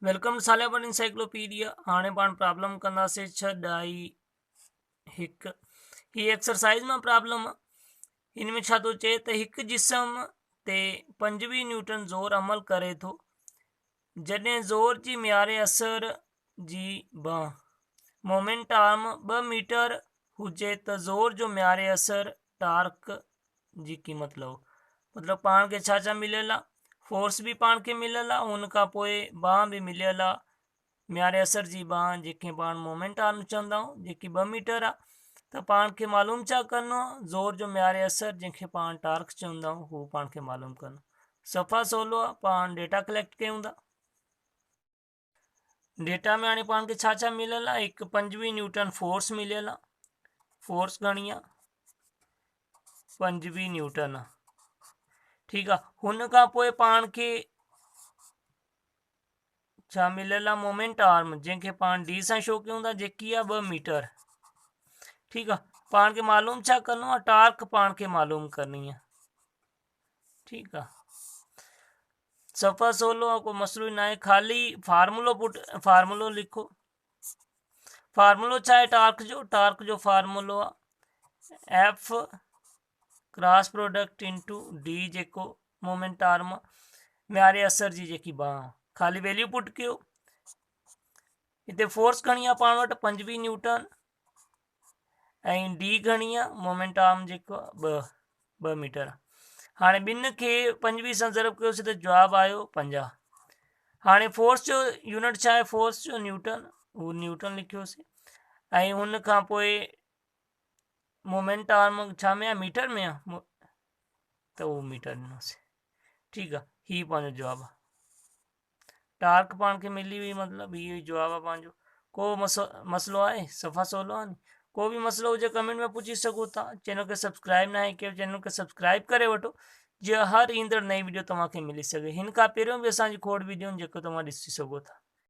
Welcome सालियाबन encyclopedia. हाणे पाण problem कंदासीं 6.1 ही एक्सरसाइज में प्रॉब्लम इनमें छा तो चे त हिक जिस्म ते 25 न्यूटन ज़ोर अमल करे थो जॾहिं ज़ोर जी म्यारे असर जी मोमेंट आर्म 2 मीटर हुजे त ज़ोर जो म्यारे असर टार्क जी क़ीमत लो। मतलब पाण के छा छा मिलियल आहे, फोर्स भी पाण के मिलियल आहे, उनखां पोइ बांह भी मिलियल आहे, म्यारे असर जी बांह जंहिंखे पाण मोमेंट आर्म चवंदा आहियूं जेकी 2 मीटर आहे। त पाण खे मालूम छा करिणो आहे, ज़ोर जो म्यारे असर जंहिंखे पाण टार्क चवंदा आहियूं हू पाण खे मालूम करिणो। सफ़ा सवलो आहे, पाण डेटा कलेक्ट कयूं था। डेटा में हाणे पाण खे छा छा मिलियल आहे, हिकु 25 न्यूटन फोर्स मिलियल आहे, फोर्स घणी आहे 25 न्यूटन आहे, ठीक आहे। हुन खां पोइ पाण खे छा मिलियल आहे, मोमेंट आर्म जंहिंखे पाण डी सां शो कयूं था जेकी आहे 2 मीटर, ठीक आहे। पाण खे मालूम छा करिणो आहे, टार्क पाण खे मालूम करनी आहे, ठीक आहे। सफ़ा सवलो आहे, कोई मसलो न आहे, खाली फार्मूलो लिखो। फार्मूलो छा आहे टार्क जो फार्मूलो आहे F cross product into D जेको मोमेंट आर्म म्यारे असर जी जेकी बांह, खाली वैल्यू पुट कयो। हिते फोर्स घणी आहे पाण वटि 25 न्यूटन ऐं डी घणी आहे मोमेंट आर्म जेको 2 मीटर। हाणे ॿिनि खे 25 सां ज़रब कयोसीं त जवाबु आयो 50। हाणे फोर्स जो यूनिट छा आहे, फोर्स जो न्यूटन, हू न्यूटन लिखियोसीं। ऐं हुन खां पोइ मोमेंट आर्म छा में आहे, मीटर में आहे, त उहो मीटर ॾिनोसीं, ठीकु आहे। हीअ पंहिंजो जवाबु आहे, टार्क पाण खे मिली वई, मतिलबु इहो ई जवाबु आहे पंहिंजो। को मसलो आहे, सफ़ा सवलो आहे। को भी मसलो हुजे कमेंट में पूछी सघो था। चैनल खे सब्सक्राइब न आहे कयो, चैनल खे सब्सक्राइब करे वठो जीअं हर ईंदड़ नई वीडियो तव्हांखे मिली सघे। हिन खां पहिरियों बि असांजी खोड़ वीडियो जेको तव्हां ॾिसी सघो था।